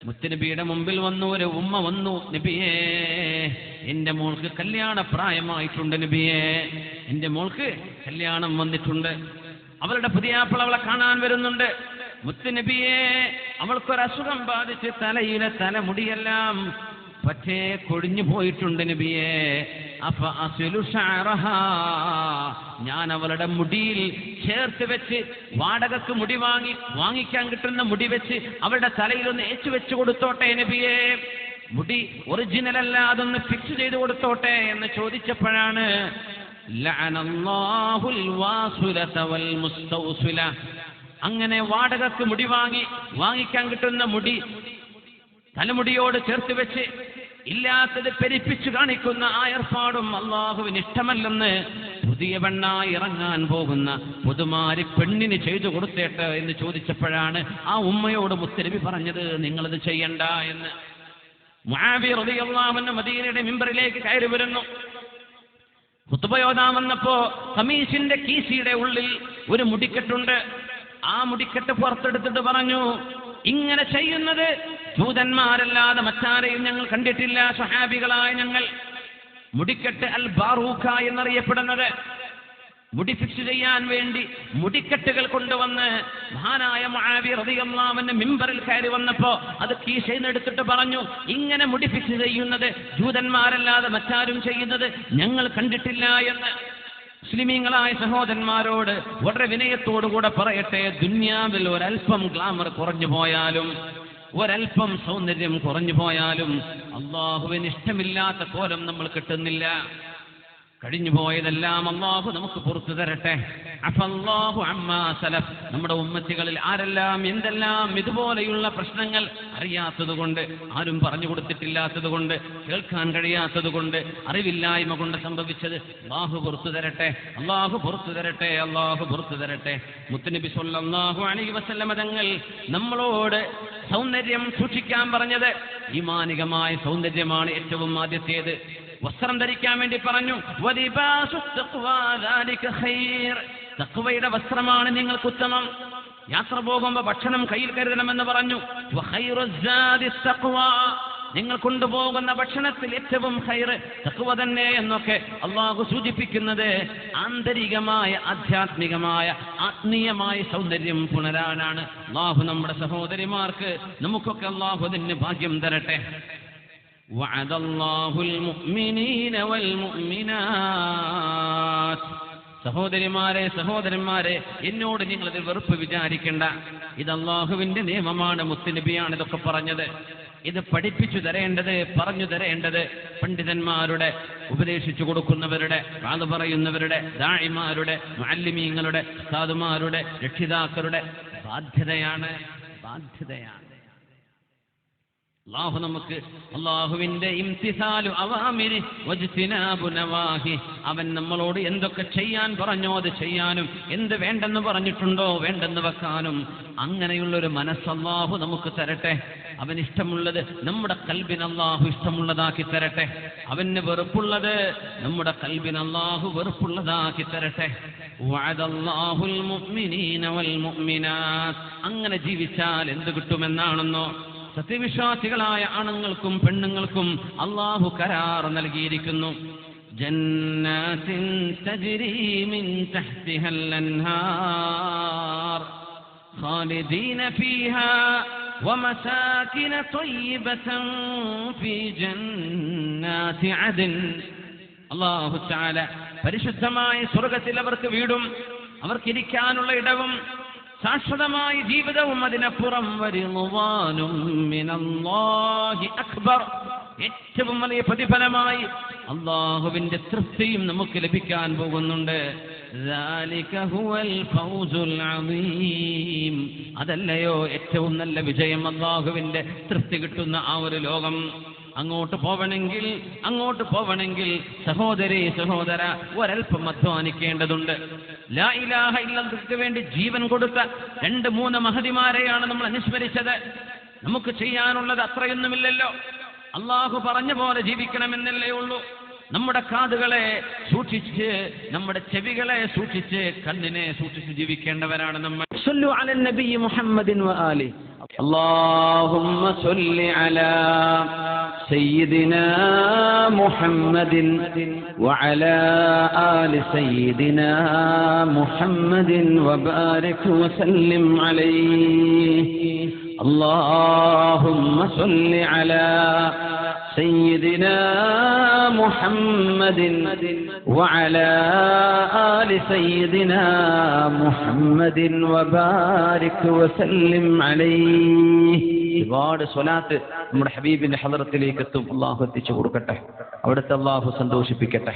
മുത്തുനബിയുടെ മുമ്പിൽ വന്നു ഒരു ഉമ്മ വന്നു, നബിയേ എന്റെ മോൾക്ക് കല്യാണ പ്രായമായിട്ടുണ്ട്, നബിയേ എന്റെ മോൾക്ക് കല്യാണം വന്നിട്ടുണ്ട്, അവളുടെ പുതിയാപ്പിള അവളെ കാണാൻ വരുന്നുണ്ട്. മുത്തുനബിയെ അവൾക്കൊരസുഖം ബാധിച്ച് തലയിലെ തലമുടിയെല്ലാം പറ്റേ കൊഴിഞ്ഞു പോയിട്ടുണ്ട് നബിയേ. അഫ അസ്ലു ശഅറഹാ, ഞാൻ അവളുടെ മുടിയിൽ ചേർത്ത് വെച്ച് വാടകക്ക് മുടി വാങ്ങിക്കാൻ കിട്ടുന്ന മുടി വെച്ച് അവളുടെ തലയിൽ ഒന്ന് ഏച്ചു വെച്ച് കൊടുത്തോട്ടെ നബിയേ, മുടി ഒറിജിനൽ അല്ല അതൊന്ന് ഫിക്സ് ചെയ്ത് കൊടുത്തോട്ടെ എന്ന് ചോദിച്ചപ്പോഴാണ് ലഅനല്ലാഹുൽ വാസിലത വൽ മുസ്തൗസില, അങ്ങനെ വാടകക്ക് മുടി വാങ്ങിക്കാൻ കിട്ടുന്ന മുടി തലമുടിയോട് ചേർത്ത് വെച്ച് ഇല്ലാത്തത് പെരിപ്പിച്ചു കാണിക്കുന്ന ആ ഏർപ്പാടും അള്ളാഹുവിന് ഇഷ്ടമല്ലെന്ന് പുതിയ പെണ്ണായി ഇറങ്ങാൻ പോകുന്ന പുതുമാരി പെണ്ണിന് ചെയ്തു കൊടുത്തേട്ട് എന്ന് ചോദിച്ചപ്പോഴാണ് ആ ഉമ്മയോട് മുത്തനബി പറഞ്ഞത് നിങ്ങളിത് ചെയ്യണ്ട എന്ന്. മുആവിയ റളിയല്ലാഹു അൻഹു മദീനയുടെ മിമ്പറിലേക്ക് കയറി വരുന്നു. ഖുത്ബയോദാൻ വന്നപ്പോ ഖമീസിന്റെ കീശിയുടെ ഉള്ളിൽ ഒരു മുടിക്കെട്ടുണ്ട്. ആ മുടിക്കെട്ട് പുറത്തെടുത്തിട്ട് പറഞ്ഞു, ഇങ്ങനെ ചെയ്യുന്നത് ജൂതന്മാരല്ലാതെ മറ്റാരെയും ഞങ്ങൾ കണ്ടിട്ടില്ല, സ്വഹാബികളായ ഞങ്ങൾ. മുടിക്കെട്ട് അൽ ബാറൂഖ എന്നറിയപ്പെടുന്നത്, മുടി ഫിക്സ് ചെയ്യാൻ വേണ്ടി മുടിക്കെട്ടുകൾ കൊണ്ടുവന്ന് മഹാനായ മുആവിയ റളിയല്ലാഹു അൻഹു മിമ്പറിൽ കയറി വന്നപ്പോ അത് കീശയിൽ നിന്ന് എടുത്തിട്ട് പറഞ്ഞു, ഇങ്ങനെ മുടി ഫിക്സ് ചെയ്യുന്നത് ജൂതന്മാരല്ലാതെ മറ്റാരും ചെയ്യുന്നത് ഞങ്ങൾ കണ്ടിട്ടില്ല എന്ന്. മുസ്ലിമീങ്ങളായ സഹോദരന്മാരോട് വളരെ വിനയത്തോടുകൂടെ പറയട്ടെ, ദുന്യാവിൽ ഒരൽപ്പം ഗ്ലാമർ കുറഞ്ഞു പോയാലും ഒരൽപ്പം സൗന്ദര്യം കുറഞ്ഞു പോയാലും അള്ളാഹുവിന് ഇഷ്ടമില്ലാത്ത കോലം നമ്മൾ കിട്ടുന്നില്ല. കഴിഞ്ഞു പോയതെല്ലാം അള്ളാഹു നമുക്ക് പുറത്തു തരട്ടെ. അഫല്ലാഹു അമ്മാ സലഫ്, നമ്മുടെ ഉമ്മത്തികളിൽ ആരെല്ലാം എന്തെല്ലാം ഇതുപോലെയുള്ള പ്രശ്നങ്ങൾ അറിയാത്തത് കൊണ്ട്, ആരും പറഞ്ഞു കൊടുത്തിട്ടില്ലാത്തത് കൊണ്ട്, കേൾക്കാൻ കഴിയാത്തത് കൊണ്ട്, അറിവില്ലായ്മ കൊണ്ട് സംഭവിച്ചത് അള്ളാഹു പുറത്തു തരട്ടെ, അള്ളാഹു പുറത്തു തരട്ടെ, അള്ളാഹു പുറത്തു തരട്ടെ. മുത്തുനബി സ്വല്ലല്ലാഹു അലൈഹി വസല്ലമ തങ്ങൾ നമ്മളോട് സൗന്ദര്യം സൂക്ഷിക്കാൻ പറഞ്ഞത് ഈമാനികമായ സൗന്ദര്യമാണ് ഏറ്റവും ആദ്യത്തേത്. വസ്ത്രം ധരിക്കാൻ വേണ്ടി പറഞ്ഞു, തഖ്വയുടെ വസ്ത്രമാണ് നിങ്ങൾക്ക് ഉത്തമം. യാത്ര പോകുമ്പോൾ ഭക്ഷണം കയ്യിൽ കരുതണമെന്ന് പറഞ്ഞു. നിങ്ങൾ കൊണ്ടുപോകുന്ന ഭക്ഷണത്തിൽ ഏറ്റവും ഖൈറ് തഖ്വ തന്നെ എന്നൊക്കെ അള്ളാഹു സൂചിപ്പിക്കുന്നത് ആന്തരികമായ ആധ്യാത്മികമായ ആത്മീയമായ സൗന്ദര്യം പുണരാനാണ്. അള്ളാഹു നമ്മുടെ സഹോദരിമാർക്ക് നമുക്കൊക്കെ അള്ളാഹു അതിന് ഭാഗ്യം തരട്ടെ. وعد الله المؤمنين والمؤمنات, സഹോദരന്മാരെ എന്നോട് നിങ്ങളത് വെറുപ്പ് വിചാരിക്കേണ്ട. ഇത് അള്ളാഹുവിന്റെ നിയമമാണ്. മുത്തുനബിയാണ് ഇതൊക്കെ പറഞ്ഞത്. ഇത് പഠിപ്പിച്ചു തരേണ്ടത്, പറഞ്ഞു തരേണ്ടത് പണ്ഡിതന്മാരുടെ, ഉപദേശിച്ചു കൊടുക്കുന്നവരുടെ, വാദ് പറയുന്നവരുടെ, ദാഇമാരുടെ, മുഅല്ലിമീങ്ങളുടെ, ഉസ്താദുമാരുടെ, രക്ഷിതാക്കളുടെ ബാധ്യതയാണ്. അള്ളാഹു നമുക്ക് അള്ളാഹുവിന്റെ ഇംതിസാലു അവാമിരി വജ്തിനാബു നവാഹി, അവൻ നമ്മളോട് എന്തൊക്കെ ചെയ്യാൻ പറഞ്ഞോ അത് ചെയ്യാനും, എന്ത് വേണ്ടെന്ന് പറഞ്ഞിട്ടുണ്ടോ വേണ്ടെന്ന് വെക്കാനും അങ്ങനെയുള്ളൊരു മനസ്സ് അള്ളാഹു നമുക്ക് തരട്ടെ. അവൻ ഇഷ്ടമുള്ളത് നമ്മുടെ കൽബിന് അള്ളാഹു ഇഷ്ടമുള്ളതാക്കി തരട്ടെ. അവന് വെറുപ്പുള്ളത് നമ്മുടെ കൽബിന് അള്ളാഹു വെറുപ്പുള്ളതാക്കി തരട്ടെ. വഅദല്ലാഹുൽ മുഅ്മിനീന വൽ മുഅ്മിനാത്ത്, അങ്ങനെ ജീവിച്ചാൽ എന്ത് കിട്ടുമെന്നാണെന്നോ സത്യവിശ്വാസികളായ ആണുങ്ങൾക്കും പെണ്ണുങ്ങൾക്കും അള്ളാഹു കരാർ നൽകിയിരിക്കുന്നു. ജന്നാത്തിൻ തജ്രി മിൻ തഹ്തിഹൽ അൻഹാർ ഖാലിദീന ഫീഹാ വമസാകിന ത്വയ്യിബതൻ ഫീ ജന്നാതി അദ്ൻ. അല്ലാഹു തആല പരിശുദ്ധമായ സ്വർഗ്ഗത്തിൽ അവർക്ക് വീടും അവർക്കിരിക്കാനുള്ള ഇടവും ശാശ്വതമായ ജീവിതവും അതിനപ്പുറം വരിളുവാനും മിനല്ലാഹി അക്ബർ, ഏറ്റവും വലിയ പ്രതിഫലമായി അള്ളാഹുവിന്റെ തൃപ്തിയും നമുക്ക് ലഭിക്കാൻ പോകുന്നുണ്ട്. ذَلِكَ هُوَ الْفَوْزُ الْعَظِيمُ, അതല്ലയോ ഏറ്റവും നല്ല വിജയം, അള്ളാഹുവിന്റെ തൃപ്തി കിട്ടുന്ന ആ ഒരു ലോകം. അങ്ങോട്ട് പോവണമെങ്കിൽ സഹോദര ഒരൽപ്പം അധ്വാനിക്കേണ്ടതുണ്ട്. ലാ ഇലാഹ ഇല്ലല്ലാഹുവിന് വേണ്ടി ജീവൻ കൊടുത്ത 2-3 മഹദിമാരെയാണ് നമ്മൾ അനുസ്മരിച്ചത്. നമുക്ക് ചെയ്യാനുള്ളത് അത്രയൊന്നുമില്ലല്ലോ. അള്ളാഹു പറഞ്ഞ പോലെ ജീവിക്കണമെന്നല്ലേ ഉള്ളൂ. നമ്മുടെ കാതുകളെ സൂക്ഷിച്ച്, നമ്മുടെ ചെവികളെ സൂക്ഷിച്ച്, കണ്ണിനെ സൂക്ഷിച്ച് ജീവിക്കേണ്ടവരാണ് നമ്മൾ. സല്ലു അലൻ നബി മുഹമ്മദിൻ വ ആലി. اللهم صل على سيدنا محمد وعلى آل سيدنا محمد وبارك وسلم عليه. اللهم صل على سيدنا محمد وعلى آل سيدنا محمد وبارك وسلم عليه. ഒരുപാട് സ്വലാത്ത് നമ്മുടെ ഹബീബിന്റെ ഹളറത്തിലേക്ക് എത്തും. അള്ളാഹു എത്തിച്ചു കൊടുക്കട്ടെ, അവിടുത്തെ അള്ളാഹു സന്തോഷിപ്പിക്കട്ടെ.